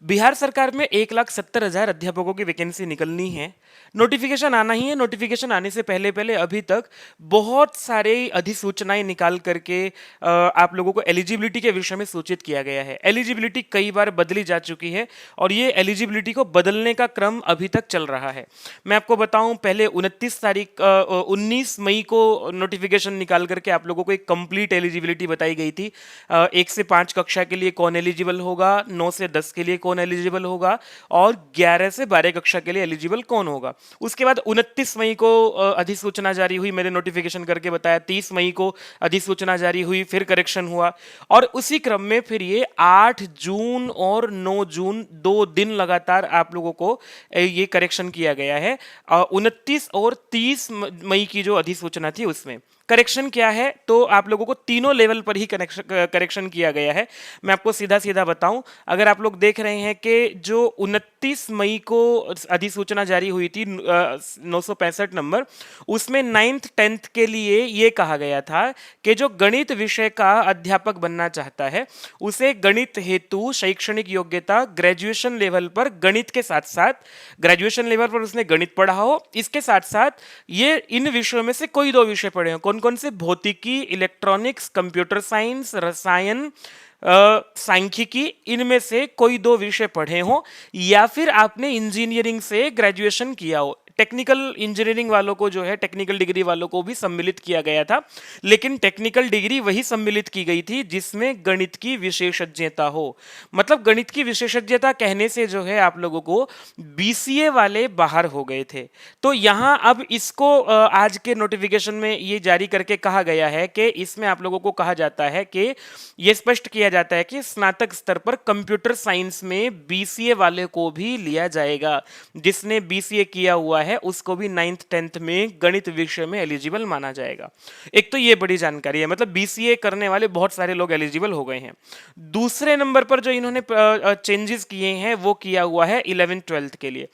बिहार सरकार में 1,70,000 अध्यापकों की वैकेंसी निकलनी है। नोटिफिकेशन आना ही है। नोटिफिकेशन आने से पहले पहले अभी तक बहुत सारे अधिसूचनाएं निकाल करके आप लोगों को एलिजिबिलिटी के विषय में सूचित किया गया है। एलिजिबिलिटी कई बार बदली जा चुकी है और ये एलिजिबिलिटी को बदलने का क्रम अभी तक चल रहा है। मैं आपको बताऊं, पहले 19 मई को नोटिफिकेशन निकाल करके आप लोगों को एक कंप्लीट एलिजिबिलिटी बताई गई थी। 1 से 5 कक्षा के लिए कौन एलिजिबल होगा, 9 से 10 के लिए कौन एलिजिबल होगा और 11 से 12 कक्षा के लिए एलिजिबल कौन होगा। उसके बाद 29 मई को अधिसूचना जारी हुई, मैंने नोटिफिकेशन करके बताया। 30 मई को अधिसूचना जारी हुई, फिर करेक्शन हुआ और उसी क्रम में फिर ये 8 जून और 9 जून 2 दिन लगातार आप लोगों को ये करेक्शन किया गया है। 29 और 30 मई की जो अधिसूचना थी उसमें करेक्शन क्या है, तो आप लोगों को तीनों लेवल पर ही करेक्शन किया गया है। मैं आपको सीधा सीधा बताऊं, अगर आप लोग देख रहे हैं कि जो 29 मई को अधिसूचना जारी हुई थी 965 नंबर, उसमें 9th 10th के लिए ये कहा गया था कि जो गणित विषय का अध्यापक बनना चाहता है उसे गणित हेतु शैक्षणिक योग्यता ग्रेजुएशन लेवल पर गणित के साथ साथ, ग्रेजुएशन लेवल पर उसने गणित पढ़ा हो, इसके साथ साथ ये इन विषयों में से कोई 2 विषय पढ़े हो। कौन कौन से? भौतिकी, इलेक्ट्रॉनिक्स, कंप्यूटर साइंस, रसायन, सांख्यिकी, इनमें से कोई 2 विषय पढ़े हो या फिर आपने इंजीनियरिंग से ग्रेजुएशन किया हो। टेक्निकल इंजीनियरिंग वालों को जो है, टेक्निकल डिग्री वालों को भी सम्मिलित किया गया था, लेकिन टेक्निकल डिग्री वही सम्मिलित की गई थी जिसमें गणित की विशेषज्ञता हो। मतलब गणित की विशेषज्ञता कहने से जो है आप लोगों को बीसीए वाले बाहर हो गए थे। तो यहां अब इसको आज के नोटिफिकेशन में ये जारी करके कहा गया है कि इसमें आप लोगों को कहा जाता है कि ये स्पष्ट किया जाता है कि स्नातक स्तर पर कंप्यूटर साइंस में बीसीए वाले को भी लिया जाएगा। जिसने बीसीए किया हुआ है उसको भी 9th 10th में गणित विषय में एलिजिबल माना जाएगा। एक तो ये बड़ी जानकारी है, मतलब बीसीए करने वाले बहुत सारे लोग एलिजिबल हो गए हैं। दूसरे नंबर पर जो इन्होंने चेंजेस किए हैं वो किया हुआ है 11th 12th के लिए।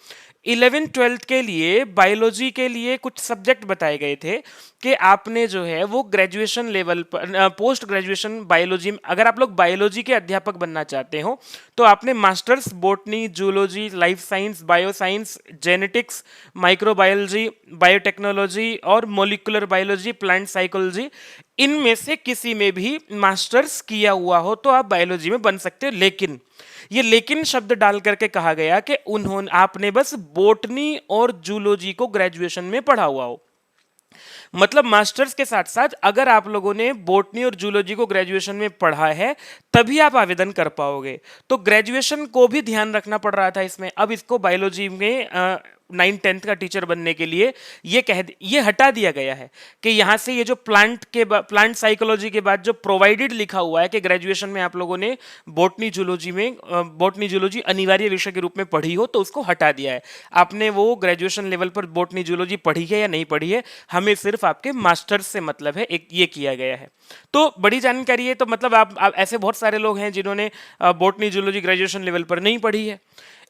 11th 12th के लिए बायोलॉजी के लिए कुछ सब्जेक्ट बताए गए थे कि आपने जो है वो ग्रेजुएशन लेवल पर, पोस्ट ग्रेजुएशन बायोलॉजी में, अगर आप लोग बायोलॉजी के अध्यापक बनना चाहते हो तो आपने masters botany, zoology, life science, bio science, genetics, microbiology, biotechnology और मोलिकुलर बायोलॉजी, प्लांट साइकोलॉजी, इनमें से किसी में भी मास्टर्स किया हुआ हो तो आप बायोलॉजी में बन सकते हो। लेकिन ये लेकिन शब्द डाल करके कहा गया कि उन्होंने, आपने बस बॉटनी और जूलॉजी को ग्रेजुएशन में पढ़ा हुआ हो। मतलब मास्टर्स के साथ साथ अगर आप लोगों ने बॉटनी और जूलॉजी को ग्रेजुएशन में पढ़ा है तभी आप आवेदन कर पाओगे। तो ग्रेजुएशन को भी ध्यान रखना पड़ रहा था इसमें। अब इसको बायोलॉजी में 9th 10th का टीचर बनने के लिए ये हटा दिया गया है कि यहां से ये जो प्लांट साइकोलॉजी के बाद जो प्रोवाइडेड लिखा हुआ है कि ग्रेजुएशन में आप लोगों ने बॉटनी जूलॉजी अनिवार्य विषय के रूप में पढ़ी हो, तो उसको हटा दिया है। आपने वो ग्रेजुएशन लेवल पर बॉटनी जूलॉजी पढ़ी है या नहीं पढ़ी है, हमें सिर्फ आपके मास्टर्स से मतलब है, एक ये किया गया है। तो बड़ी जानकारी है। तो मतलब आप ऐसे बहुत सारे लोग हैं जिन्होंने बॉटनी जूलॉजी ग्रेजुएशन लेवल पर नहीं पढ़ी है।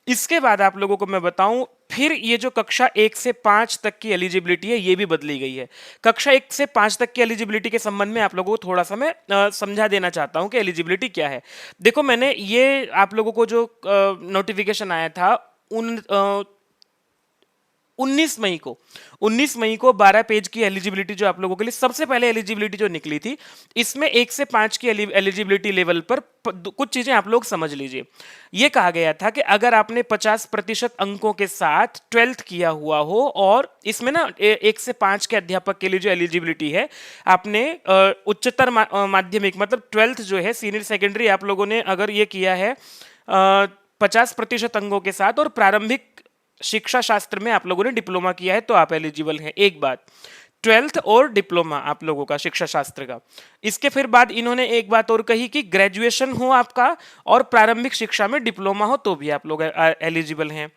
इसके बाद आप लोगों को मैं बताऊं, फिर ये जो कक्षा 1 से 5 तक की एलिजिबिलिटी है ये भी बदली गई है। कक्षा 1 से 5 तक की एलिजिबिलिटी के संबंध में आप लोगों को थोड़ा सा मैं समझा देना चाहता हूं कि एलिजिबिलिटी क्या है। देखो, मैंने ये आप लोगों को जो नोटिफिकेशन आया था उन 19 मई को 12 पेज की एलिजिबिलिटी जो आप लोगों के लिए सबसे पहले एलिजिबिलिटी जो निकली थी, इसमें 1 से 5 की एलिजिबिलिटी लेवल पर कुछ चीजें आप लोग समझ लीजिए। यह कहा गया था कि अगर आपने 50% अंकों के साथ 12th किया हुआ हो, और इसमें ना 1 से 5 के अध्यापक के लिए जो एलिजिबिलिटी है, आपने उच्चतर माध्यमिक मतलब 12th जो है, सीनियर सेकेंडरी आप लोगों ने अगर ये किया है 50% अंकों के साथ और प्रारंभिक शिक्षा शास्त्र में आप लोगों ने डिप्लोमा किया है तो आप एलिजिबल हैं। एक बात, 12th और डिप्लोमा आप लोगों का शिक्षा शास्त्र का। इसके फिर बाद इन्होंने एक बात और कही कि ग्रेजुएशन हो आपका और प्रारंभिक शिक्षा में डिप्लोमा हो तो भी आप लोग एलिजिबल हैं।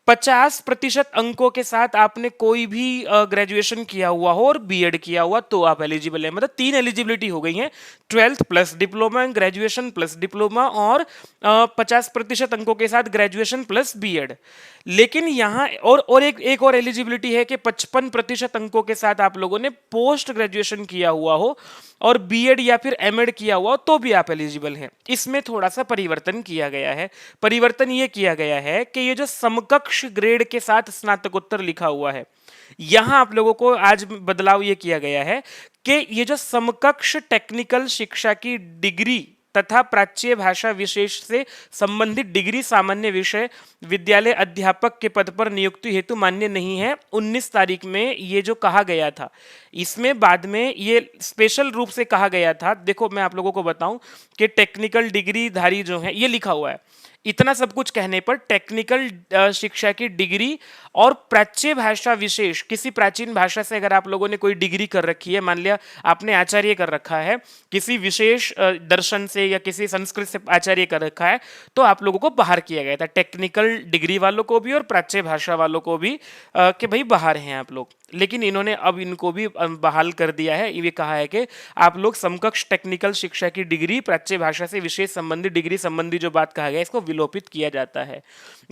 50% अंकों के साथ आपने कोई भी ग्रेजुएशन किया हुआ हो और बीएड किया हुआ तो आप एलिजिबल हैं। मतलब 3 एलिजिबिलिटी हो गई हैं, 12th plus diploma, graduation plus diploma और 50% अंकों के साथ ग्रेजुएशन प्लस बीएड। लेकिन यहाँ और एक और एलिजिबिलिटी है कि 55% अंकों के साथ आप लोगों ने पोस्ट ग्रेजुएशन किया हुआ हो और बीएड या फिर एमएड किया हुआ हो तो भी आप एलिजिबल हैं। इसमें थोड़ा सा परिवर्तन किया गया है। परिवर्तन ये किया गया है कि ये जो समकक्ष ग्रेड के साथ स्नातकोत्तर लिखा हुआ है, यहां आप लोगों को आज बदलाव ये किया गया है कि ये जो समकक्ष टेक्निकल शिक्षा की डिग्री तथा प्राच्य भाषा विशेष से संबंधित डिग्री सामान्य विषय विद्यालय अध्यापक के पद पर नियुक्ति हेतु मान्य नहीं है। 19 तारीख में ये जो कहा गया था, इसमें बाद में ये स्पेशल रूप से कहा गया था। देखो मैं आप लोगों को बताऊं कि टेक्निकल डिग्री धारी जो है, ये लिखा हुआ है। इतना सब कुछ कहने पर टेक्निकल शिक्षा की डिग्री और प्राच्य भाषा विशेष, किसी प्राचीन भाषा से अगर आप लोगों ने कोई डिग्री कर रखी है, मान लिया आपने आचार्य कर रखा है, किसी विशेष दर्शन से या किसी संस्कृत से आचार्य कर रखा है, तो आप लोगों को बाहर किया गया था। टेक्निकल डिग्री वालों को भी और प्राच्य भाषा वालों को भी कि भाई बाहर हैं आप लोग। लेकिन इन्होंने अब इनको भी बहाल कर दिया है। ये कहा है कि आप लोग समकक्ष टेक्निकल शिक्षा की डिग्री, प्राच्य भाषा से विशेष संबंधी डिग्री संबंधी जो बात कहा गया, इसको विलोपित किया जाता है।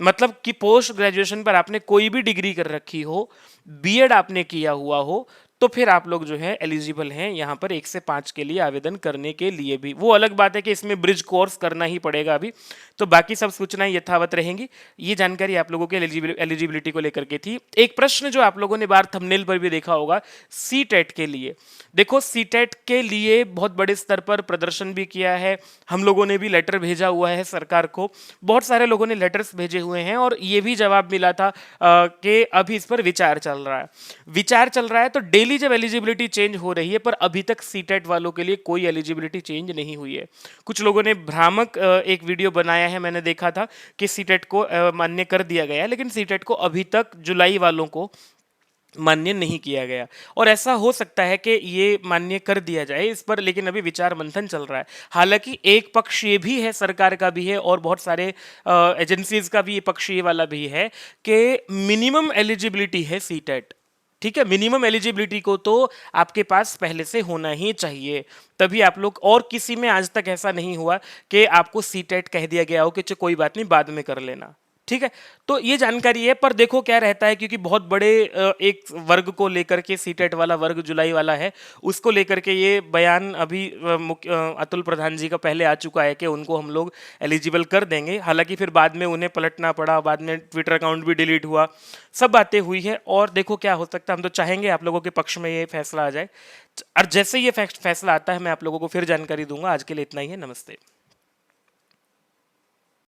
मतलब कि पोस्ट ग्रेजुएशन पर आपने कोई भी डिग्री कर रखी हो, बीएड आपने किया हुआ हो, तो फिर आप लोग जो है एलिजिबल हैं यहाँ पर 1 से 5 के लिए आवेदन करने के लिए भी। वो अलग बात है कि इसमें ब्रिज कोर्स करना ही पड़ेगा अभी, तो बाकी सब सूचनाएं यथावत रहेंगी। ये जानकारी आप लोगों के एलिजिबिलिटी को लेकर के थी। एक प्रश्न जो आप लोगों ने बार थंबनेल पर भी देखा होगा, सीटेट के लिए। देखो सीटेट के लिए बहुत बड़े स्तर पर प्रदर्शन भी किया है, हम लोगों ने भी लेटर भेजा हुआ है सरकार को, बहुत सारे लोगों ने लेटर्स भेजे हुए हैं और ये भी जवाब मिला था कि अभी इस पर विचार चल रहा है। विचार चल रहा है तो डेली जब एलिजिबिलिटी चेंज हो रही है, पर अभी तक सीटेट वालों के लिए कोई एलिजिबिलिटी चेंज नहीं हुई है। कुछ लोगों ने भ्रामक एक वीडियो बनाया है, मैंने देखा था कि सीटेट को मान्य कर दिया गया है, लेकिन सीटेट को अभी तक जुलाई वालों को मान्य नहीं किया गया। और ऐसा हो सकता है कि ये मान्य कर दिया जाए इस पर, लेकिन अभी विचार मंथन चल रहा है। हालांकि एक पक्ष ये भी है, सरकार का भी है और बहुत सारे एजेंसीज का भी ये पक्ष ये वाला भी है कि मिनिमम एलिजिबिलिटी है सीटेट। ठीक है, मिनिमम एलिजिबिलिटी को तो आपके पास पहले से होना ही चाहिए, तभी आप लोग, और किसी में आज तक ऐसा नहीं हुआ कि आपको सीटेट कह दिया गया हो कि कोई बात नहीं बाद में कर लेना। ठीक है, तो ये जानकारी है। पर देखो क्या रहता है, क्योंकि बहुत बड़े एक वर्ग को लेकर के सीटेट वाला वर्ग जुलाई वाला है, उसको लेकर के ये बयान अभी अतुल प्रधान जी का पहले आ चुका है कि उनको हम लोग एलिजिबल कर देंगे। हालांकि फिर बाद में उन्हें पलटना पड़ा, बाद में ट्विटर अकाउंट भी डिलीट हुआ, सब बातें हुई है। और देखो क्या हो सकता है, हम तो चाहेंगे आप लोगों के पक्ष में ये फैसला आ जाए, और जैसे ये फैसला आता है मैं आप लोगों को फिर जानकारी दूंगा। आज के लिए इतना ही है, नमस्ते।